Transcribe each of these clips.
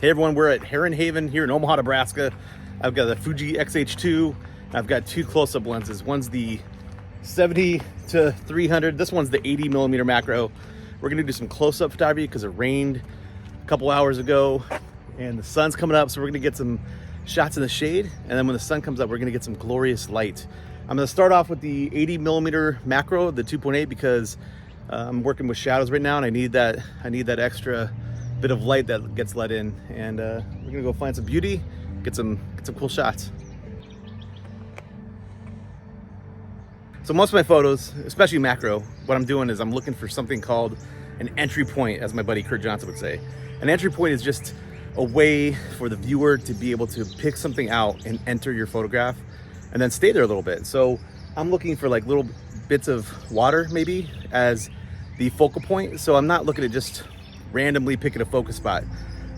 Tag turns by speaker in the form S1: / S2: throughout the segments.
S1: Hey everyone, we're at Heron Haven here in Omaha, Nebraska. I've got the Fuji X-H2. I've got two close-up lenses. One's the 70 to 300. This one's the 80 millimeter macro. We're gonna do some close-up photography because it rained a couple hours ago and the sun's coming up, so we're gonna get some shots in the shade, and then when the sun comes up, we're gonna get some glorious light. I'm gonna start off with the 80 millimeter macro, the 2.8, because I'm working with shadows right now and I need that extra bit of light that gets let in, and we're gonna go find some beauty, get some cool shots. So most of my photos, especially macro, what I'm doing is I'm looking for something called an entry point, as my buddy Kurt Johnson would say. An entry point is just a way for the viewer to be able to pick something out and enter your photograph and then stay there a little bit. So I'm looking for like little bits of water maybe as the focal point. So I'm not looking at just randomly picking a focus spot.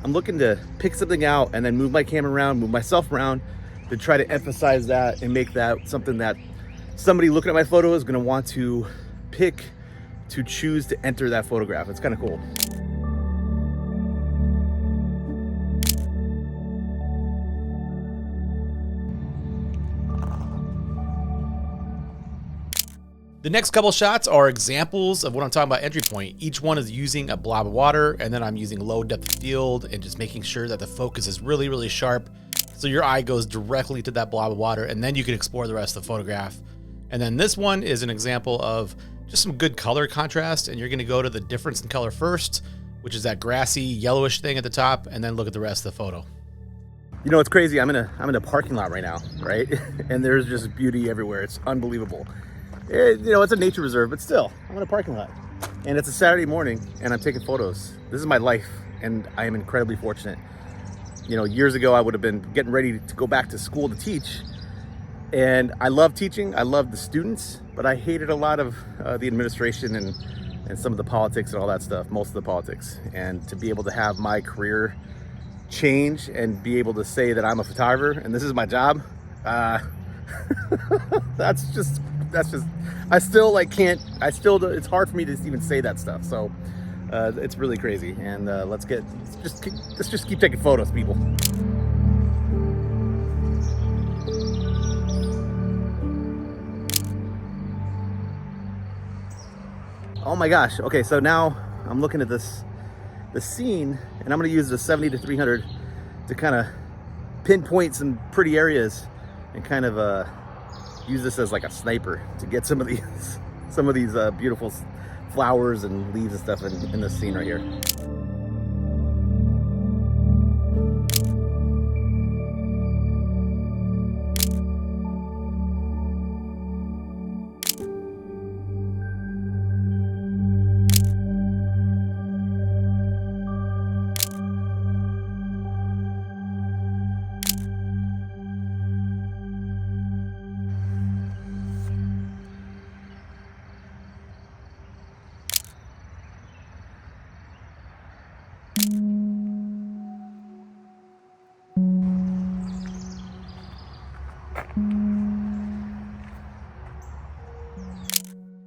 S1: I'm looking to pick something out and then move my camera around, move myself around to try to emphasize that and make that something that somebody looking at my photo is going to want to pick, to choose to enter that photograph. It's kind of cool.
S2: The next couple shots are examples of what I'm talking about entry point. Each one is using a blob of water, and then I'm using low depth of field and just making sure that the focus is really, really sharp. So your eye goes directly to that blob of water, and then you can explore the rest of the photograph. And then this one is an example of just some good color contrast, and you're gonna go to the difference in color first, which is that grassy yellowish thing at the top, and then look at the rest of the photo.
S1: You know, it's crazy. I'm in a parking lot right now, right? And there's just beauty everywhere. It's unbelievable. You know, it's a nature reserve, but still, I'm in a parking lot. And it's a Saturday morning, and I'm taking photos. This is my life, and I am incredibly fortunate. You know, years ago, I would have been getting ready to go back to school to teach. And I love teaching, I love the students, but I hated a lot of the administration and some of the politics and all that stuff, most of the politics. And to be able to have my career change and be able to say that I'm a photographer and this is my job, that's just, I still like can't, it's hard for me to even say that stuff. So it's really crazy. And let's just keep taking photos, people. Oh my gosh. Okay, so now I'm looking at the scene, and I'm gonna use the 70 to 300 to kind of pinpoint some pretty areas and kind of use this as like a sniper to get some of these beautiful flowers and leaves and stuff in this scene right here.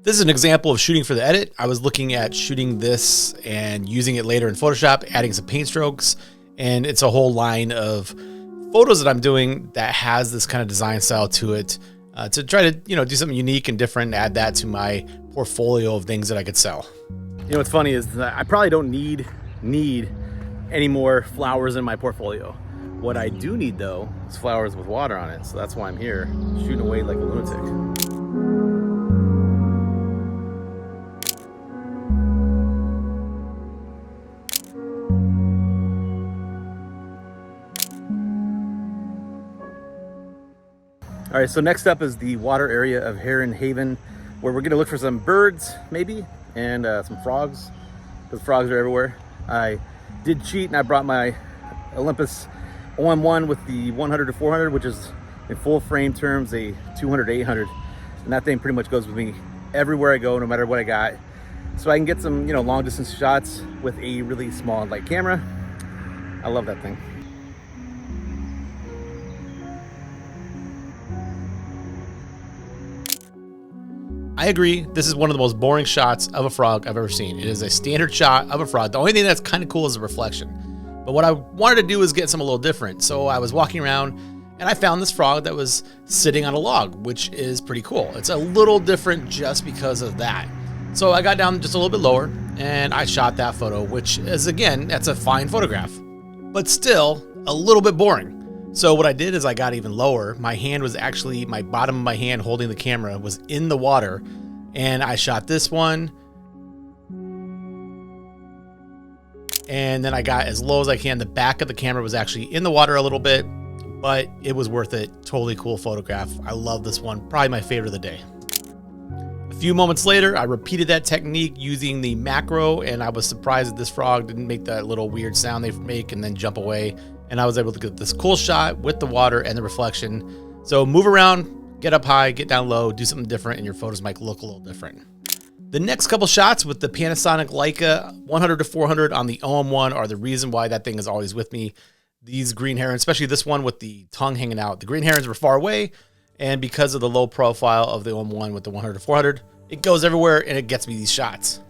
S2: This is an example of shooting for the edit. I was looking at shooting this and using it later in Photoshop, adding some paint strokes, and it's a whole line of photos that I'm doing that has this kind of design style to it, to try to, you know, do something unique and different and add that to my portfolio of things that I could sell.
S1: You know what's funny is that I probably don't need any more flowers in my portfolio. What I do need though is flowers with water on it. So that's why I'm here shooting away like a lunatic. All right, so next up is the water area of Heron Haven, where we're gonna look for some birds, maybe, and some frogs, because frogs are everywhere. I did cheat and I brought my Olympus OM1 with the 100 to 400, which is in full frame terms a 200 to 800, and that thing pretty much goes with me everywhere I go, no matter what I got. So I can get some, you know, long distance shots with a really small light camera. I love that thing.
S2: I agree. This is one of the most boring shots of a frog I've ever seen. It is a standard shot of a frog. The only thing that's kind of cool is the reflection. But what I wanted to do was get something a little different. So I was walking around and I found this frog that was sitting on a log, which is pretty cool. It's a little different just because of that. So I got down just a little bit lower and I shot that photo, which is, again, that's a fine photograph, but still a little bit boring. So what I did is I got even lower. My hand was actually, my bottom of my hand holding the camera was in the water, and I shot this one. And then I got as low as I can. The back of the camera was actually in the water a little bit, but it was worth it. Totally cool photograph. I love this one. Probably my favorite of the day. A few moments later, I repeated that technique using the macro, and I was surprised that this frog didn't make that little weird sound they make and then jump away. And I was able to get this cool shot with the water and the reflection. So move around, get up high, get down low, do something different, and your photos might look a little different. The next couple shots with the Panasonic Leica 100 to 400 on the OM1 are the reason why that thing is always with me. These green herons, especially this one with the tongue hanging out. The green herons were far away, and because of the low profile of the OM1 with the 100 to 400, it goes everywhere and it gets me these shots.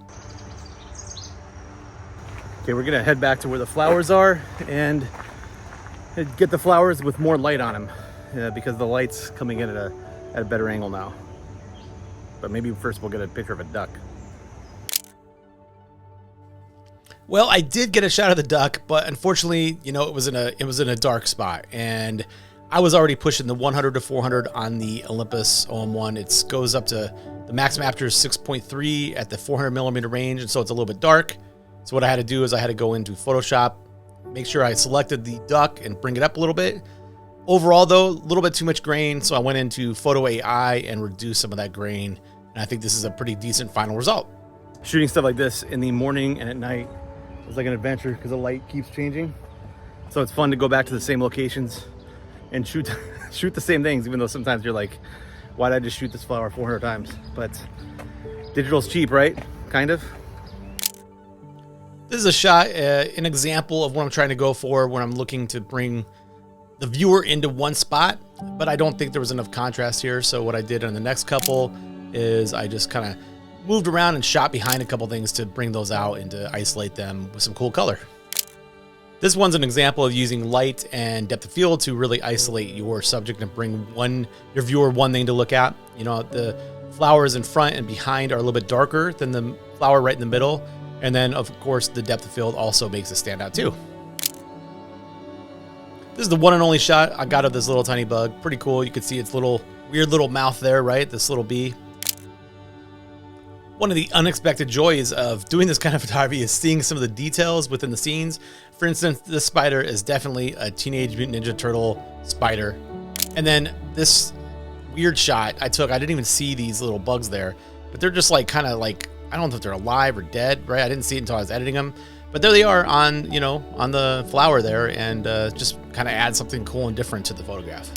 S1: Okay, we're gonna head back to where the flowers are and get the flowers with more light on them because the light's coming in at a better angle now. But maybe first we'll get a picture of a duck.
S2: Well, I did get a shot of the duck, but unfortunately, you know, it was in a dark spot, and I was already pushing the 100 to 400 on the Olympus OM1. It goes up to the max aperture is 6.3 at the 400 millimeter range, and so it's a little bit dark. So what I had to do is I had to go into Photoshop, make sure I selected the duck and bring it up a little bit. Overall, though, a little bit too much grain, so I went into Photo AI and reduced some of that grain, and I think this is a pretty decent final result.
S1: Shooting stuff like this in the morning and at night is like an adventure because the light keeps changing. So it's fun to go back to the same locations and shoot the same things, even though sometimes you're like, why did I just shoot this flower 400 times? But digital's cheap, right? Kind of.
S2: This is a shot, an example of what I'm trying to go for when I'm looking to bring the viewer into one spot, but I don't think there was enough contrast here. So what I did on the next couple is I just kind of moved around and shot behind a couple things to bring those out and to isolate them with some cool color. This one's an example of using light and depth of field to really isolate your subject and bring your viewer one thing to look at. You know, the flowers in front and behind are a little bit darker than the flower right in the middle. And then, of course, the depth of field also makes it stand out too. This is the one and only shot I got of this little tiny bug. Pretty cool. You can see its weird little mouth there, right? This little bee. One of the unexpected joys of doing this kind of photography is seeing some of the details within the scenes. For instance, this spider is definitely a Teenage Mutant Ninja Turtle spider. And then this weird shot I took, I didn't even see these little bugs there, but they're just like kind of like, I don't know if they're alive or dead, right? I didn't see it until I was editing them, but there they are on, you know, on the flower there, and just kind of add something cool and different to the photograph.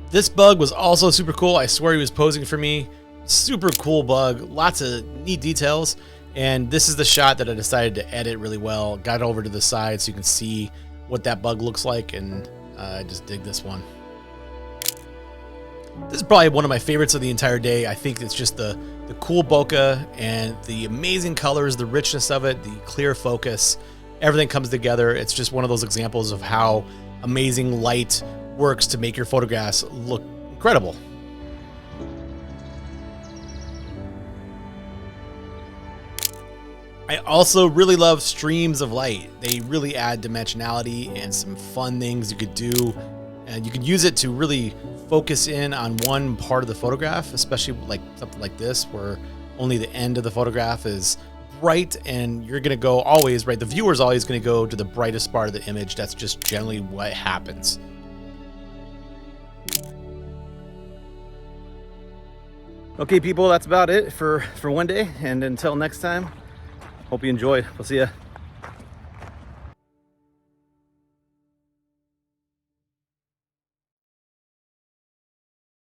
S2: This bug was also super cool. I swear he was posing for me. Super cool bug, lots of neat details, and this is the shot that I decided to edit really well. Got over to the side so you can see what that bug looks like, and I just dig this one. This is probably one of my favorites of the entire day. I think it's just the cool bokeh and the amazing colors, the richness of it, the clear focus, everything comes together. It's just one of those examples of how amazing light works to make your photographs look incredible. I also really love streams of light. They really add dimensionality and some fun things you could do. And you can use it to really focus in on one part of the photograph, especially like something like this, where only the end of the photograph is bright, and you're gonna go always, right? The viewer's always gonna go to the brightest part of the image. That's just generally what happens.
S1: Okay, people, that's about it for one day. And until next time, hope you enjoyed. We'll see ya.